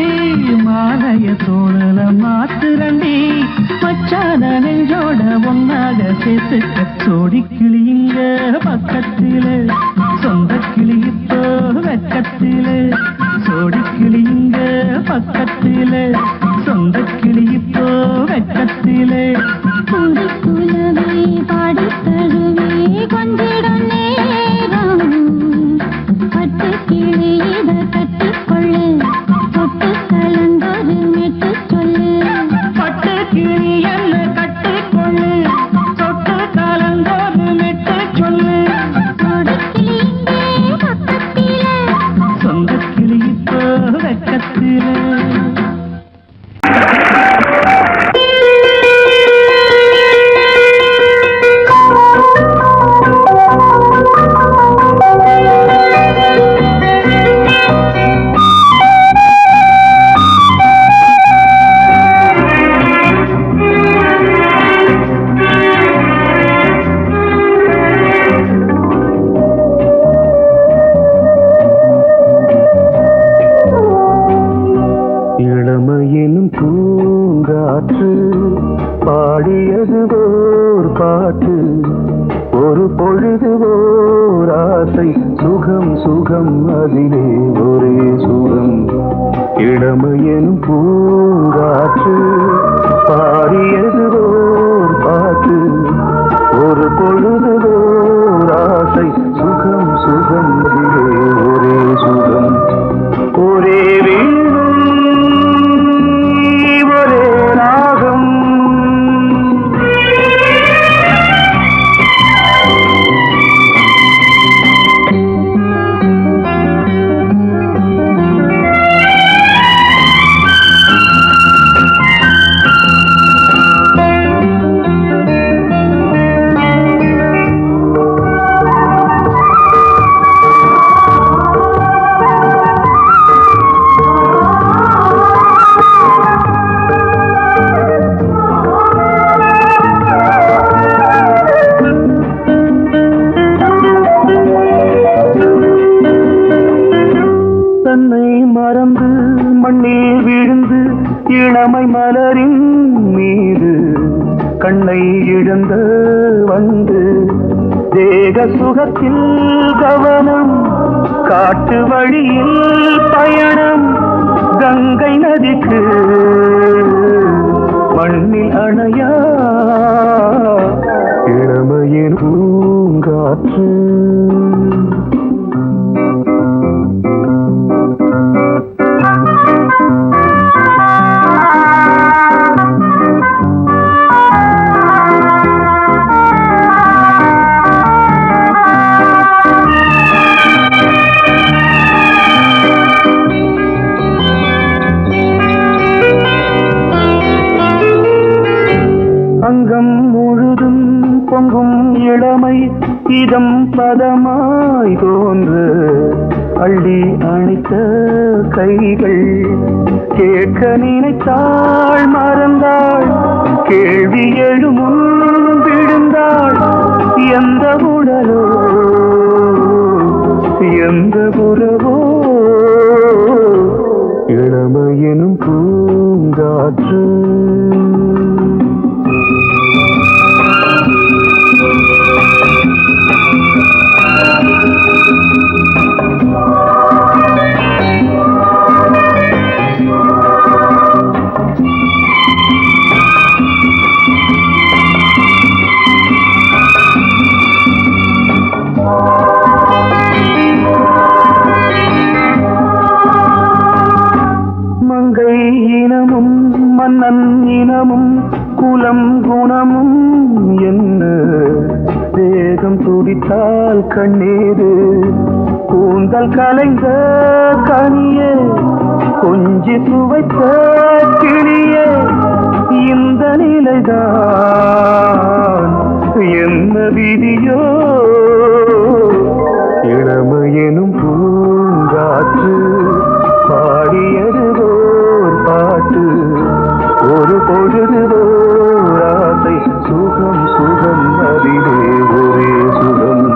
மாலைய தோழல மாத்துரண்டி மச்சான நெஞ்சோட ஒன்னாக சேர்த்துக்க சோடி கிளியுங்க பக்கத்தில சொந்த கிளி இப்போ வெக்கத்தில சோடி கிளியுங்க பக்கத்தில சொந்த கிளி இப்போ வெக்கத்தில குலவே பாடி தழுவே கொஞ்சிடம் நேரம் பட்டு கிளி இத கட்டிக்கொள்ளு தொட்டு கலந்தொரு மெட்டு சொல்லு பட்டு கிளி என்ன கட்டிக்கொள்ளு தொட்டு கலந்தோடு மெட்டு சொல்லு கொடி கிளி இங்கே பக்கத்திலே சொந்த கிளி இப்போ வெக்கத்தில இளமையினும் பூங்காற்று பாடியது ஓர் பாட்டு ஒரு பொழுது ஓர் ஆசை சுகம் சுகம் அதிலே ஒரே சுகம் இளமையினும் பூங்காற்று பாடியது ஓர் பாட்டு ஒரு பொழுது ஓர் ஆசை சுகம் சுகம் அதிலே ஒரே சுகம் ஒரே வீடும் ஒரே ராகம் தன்னை மறந்து மண்ணில் விழுந்து இளமை மலரின் மீது கண்ணை இழந்த வந்து தேக சுகத்தில் கவனம் காட்டு வழியில் பயணம் கங்கை நதிக்கு மண்ணில் அணையா இளமையின் பூங்காற்று அங்கம் முழுதும் பொங்கும் இளமை இதம் பதமாய் தோன்று அள்ளி அணைத்த கைகள் கேட்க நினைத்தாள் மறந்தாள் கேள்வி எழுமுன் விழுந்தாள் எந்த உடலோ எந்த உறவோ இளமையெனும் பூங்காற்று மங்கை இனமும் மன்னன் இனமும் குலம் குணமும் என்ன வேகம் துடித்தால் கண்ணீரு கூந்தல் கலைந்த கனியே கொஞ்சி சுவைத்த கிளியே இந்த நிலைதான் என்ன விதியோ இளமையெனும் பூங்காற்று பாடியது ஓர் பாட்டு ஒரு பொழுது ஓர் ஆசை சுகம் சுகம் அதிலே ஒரே சுகம்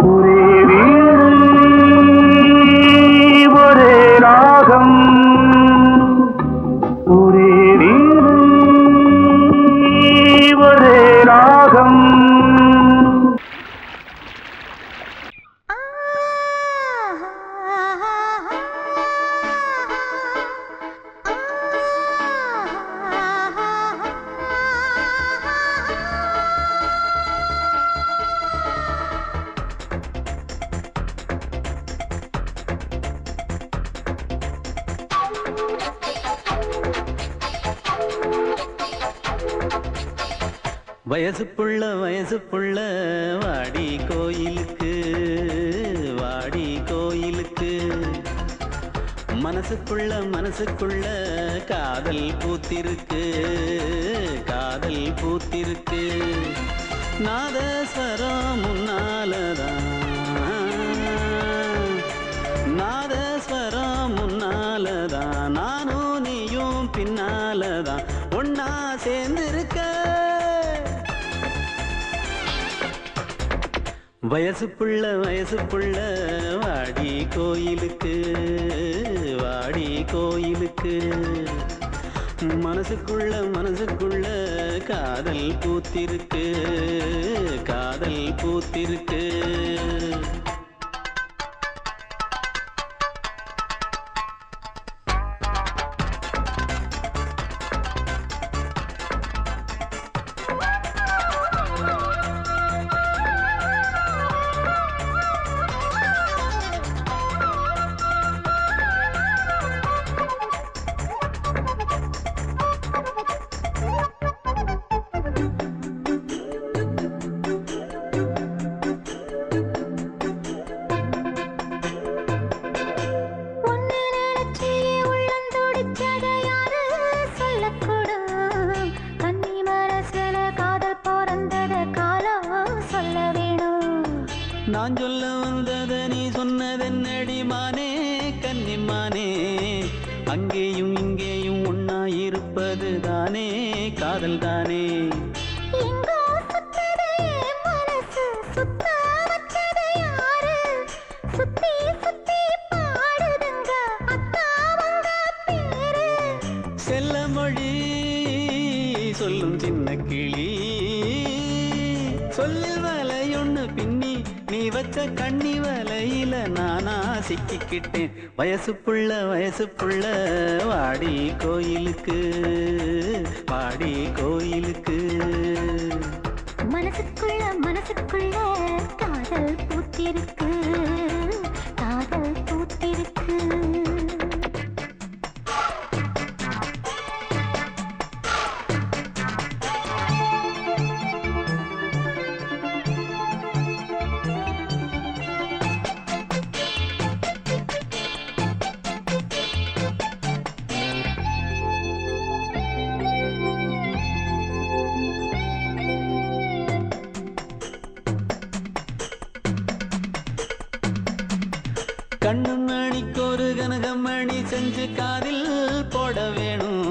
ஒரே வீணை ஒரே ராகம் ஒரே வீணை ஒரே ராகம் வயசு புள்ள வாடி கோயிலுக்கு மனசுக்குள்ள காதல் பூத்திருக்கு நாதஸ்வரம் முன்னாலதான் நானும் நீயும் பின்னாலதான் ஒன்னா சேர்ந்திருக்க வயசு புள்ள வாடி கோயிலுக்கு மனசுக்குள்ள காதல் பூத்திருக்கு நான் சொல்ல வந்தத நீ சொன்னதென்னடி மானே கன்னிமானே அங்கேயும் இங்கேயும் ஒன்னா இருப்பது தானே காதல் தானே செல்ல மொழி சொல்லும் சின்ன கிளி சொல்லில் வலையொன்னு பின்னி நீ வச்ச கண்ணி வலையில நானா சிக்கிக்கிட்டேன் வயசு புள்ள வாடி கோயிலுக்கு மனசுக்குள்ள காதல் பூத்திருக்கு கண்ணு மணிக்கு ஒரு கனகமணி செஞ்சு காதில் போட வேணும்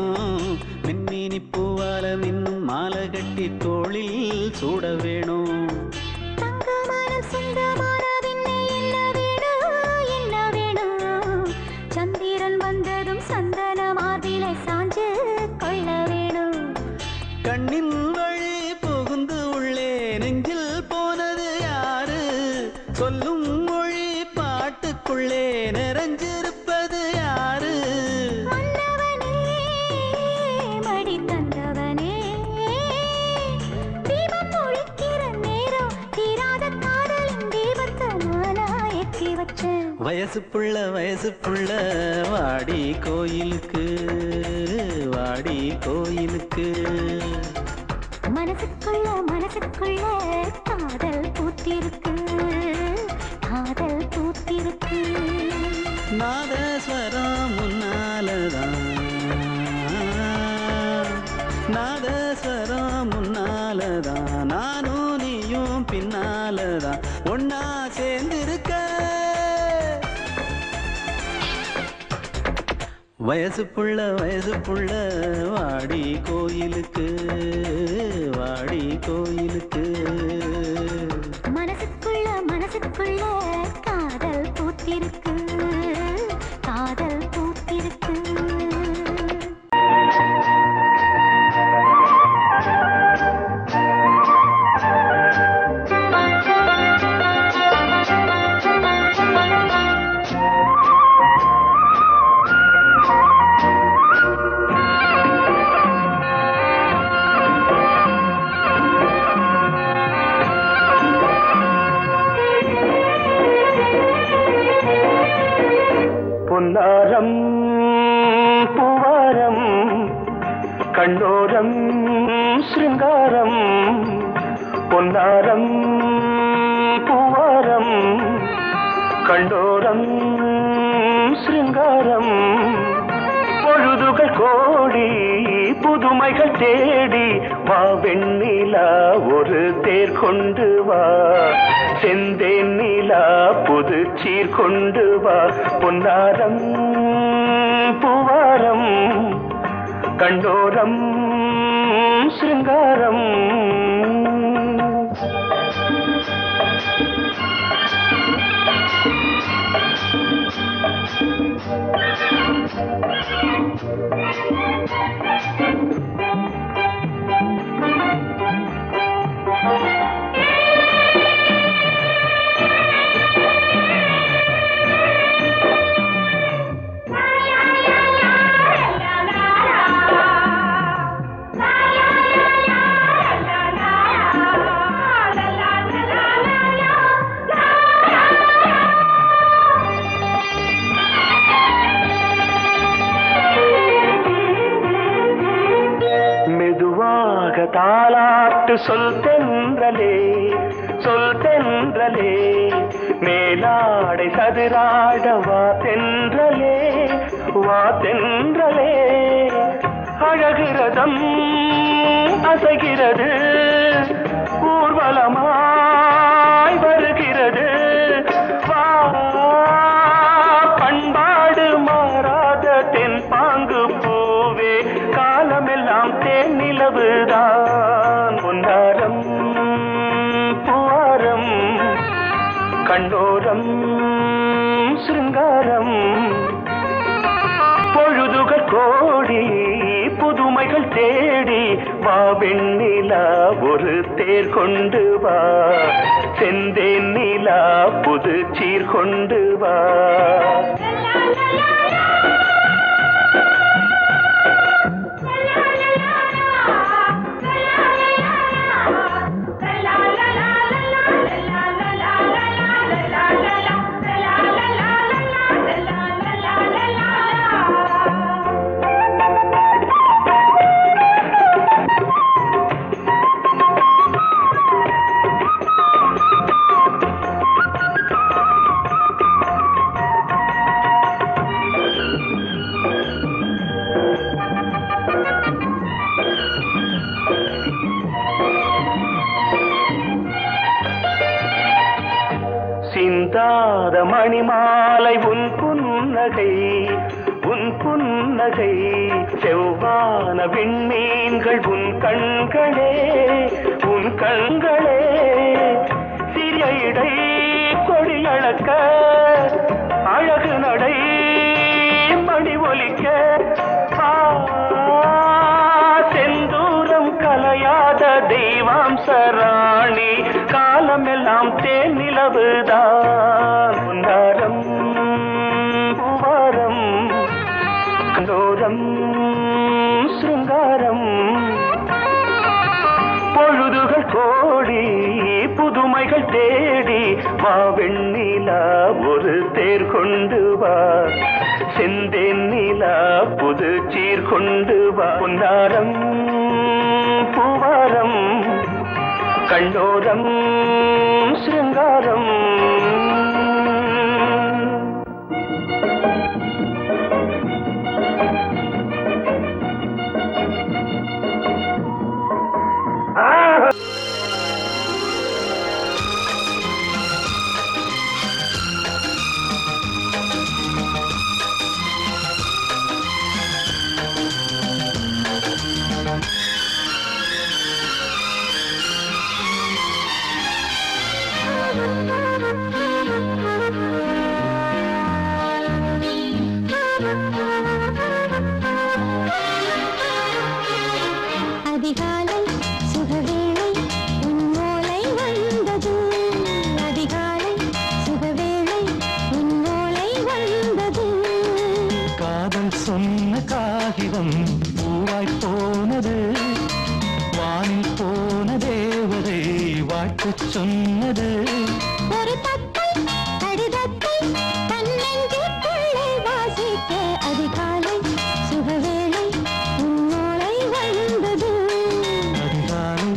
மின்மினி பூவால மின்னும் மாலை கட்டி தோளில் சூட வேணும் சந்திரன் வந்ததும் சந்தன மார்பிலை சாஞ்சு கொள்ள வேணும் கண்ணின் வழி புகுந்து உள்ளே நெஞ்சில் போனது யாரு சொல்லும் மொழி பாட்டுக்குள்ளே நிறைஞ்சிருப்பது யாரு மடி தந்தவனே தீபம் ஒழிக்கிற நேரம் தீராத காதலின் தீபத்தை நானா ஏற்றி வச்சேன் வயசு புள்ள வாடி கோயிலுக்கு மனசுக்குள்ள காதல் பூத்திருக்கு நாதஸ்வரம் முன்னாலதான் ஸ்வரம் முன்னாலதான் நானும் நீயும் பின்னாலதான் ஒன்னா சேர்ந்திருக்க வயசு புள்ள வாடி கோயிலுக்கு வாடி கோயிலுக்கு மனசுக்குள்ள காதல் பூத்திருக்கு காதல் பூத்திருக்கு பொன்னாரம் பூவாரம் கண்ணோரம் சிருங்காரம் பொன்னாரம் பூவாரம் கண்ணோரம் சிருங்காரம் பொழுதுகள் கோடி புதுமைகள் தேடி வா வெண்ணிலா ஒரு தேர் கொண்டு வா செந்தேன் நிலா புது சீர் கொண்டு வா பொன்னாரம் பூவாரம் கண்டோரம் சிருங்காரம் தாலாட்டு சொல் தென்றலே மேலாடை சதுராட வா தென்றலே அழகிறதம் அசைகிறது ஊர்வலமாய் வருகிறது வா பண்பாடு மாறாத தென் பாங்கு பூவே காலமெல்லாம் தேன் நிலவுதான் பொன்னாரம் பூவாரம் கண்டோரம் சிருங்காரம் பொழுதுகள் கோடி புதுமைகள் தேடி வா வெண்ணிலா ஒரு தேர் கொண்டு வா செந்தேன் நிலா புது சீர் கொண்டு வா சிந்தாத மணிமாலை உன் புன்னகை செவ்வான விண்மீன்கள் உன் கண்களே சிறிய இடை கொடியளக்க அழகு நடை மணி ஒலிக்க செந்தூரம் கலையாத தெய்வாம்சராணி காலமெல்லாம் தேன் நிலவுதான் பொன்னாரம் பூவாரம் கண்டோரம் சிருங்காரம் பொழுதுகள் கோடி புதுமைகள் தேடி வா வெண்ணிலா ஒரு தேர் கொண்டு வா செந்தேன் நிலா புது சீர் கொண்டு வா பொன்னாரம் பூவாரம் கண்டோரம் சிருங்காரம் காகிதம் பூவாய் போனது வானில் போன தேவதை வாழ்த்துச் சொன்னது ஒரு தத்தை கடிதத்தை தன்னெஞ்சுக்குள்ளே வாசிக்க அதிகாலை சுகவேளை உன்னோலை வந்தது அதிகாலை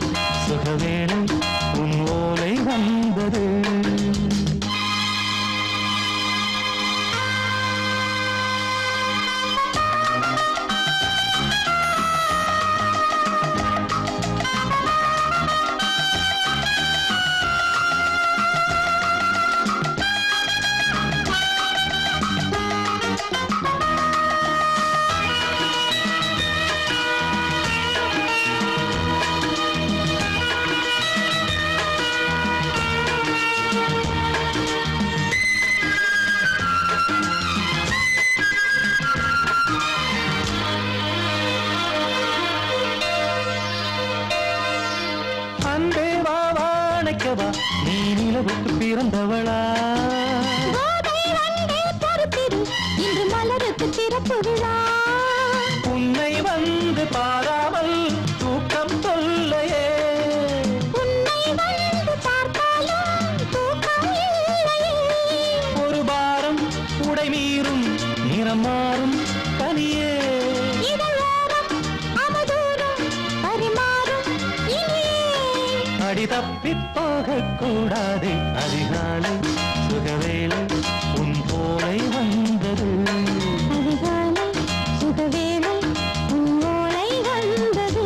சுகவேளை உன் ஓலை வந்தது அன்பே வா வாழைக்கவா நீ நிலவுக்கு பிறந்தவளா கோதை வந்தே பொறுத்திரு இன்று மலருக்கு திறப்பு விழா உன்னை வந்து பாராமல் தூக்கம் தொல்லையே உன்னை வந்து பார்த்தாலும் தூக்கம் இல்லையே ஒரு பாரம் உடை மீறும் நிறம் மாறும் தனியே இதழோரம் அவதூறும் பரிமாறும் இனியே அடி தப்பிப் போகக் கூடாதே அதிகாலை சுகவேளை உன் போலை வந்தது அதிகாலை சுகவேளை உன்னோலை வந்தது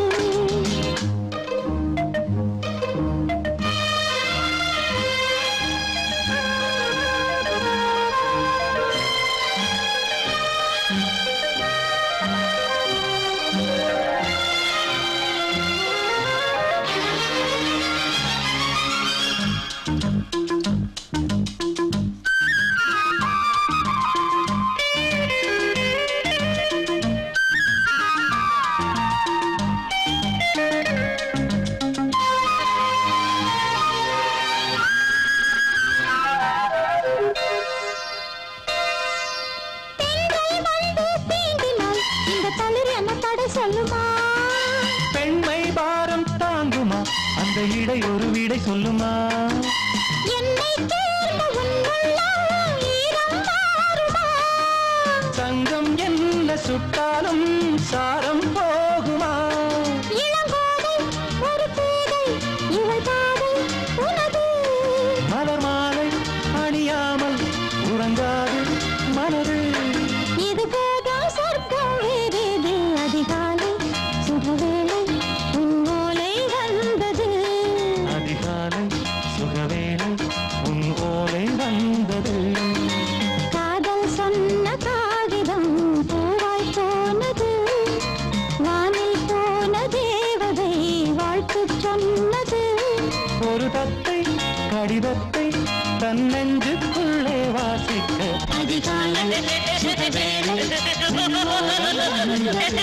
பெண்கள் வந்து தீண்டினால் இந்த தளிர் என்ன தடை சொல்லுமா பெண்மை பாரம் தாங்குமா அந்த இடை ஒரு விடை சொல்லுமா என்னை தேர்ந்த உன்னுள்ளம் ஈரம் மாறுமா சங்கம் என்ன சுட்டாலும் சாரம் போகுமா இளங்கோதை ஒரு பேதை இவள் பாதை உனது மலர் மாலை அணியாமல் உறங்காது மலரு இது போதும் சொர்க்கம் வேறேது அதிகாலை சுகவேளை உன்னோலை வந்தது அதிகாலை சுகவேளை உன் ஓலை வந்தது காதல் சொன்ன காகிதம் பூவாய் போனது வானில் போன தேவதை வாழ்த்துச் சொன்னது ஒரு தத்தை கடிதத்தை தன்னெஞ்சுக்குள்ளே வாசிக்க அதிகாலை சுகவேளை உன்னோலை வந்தது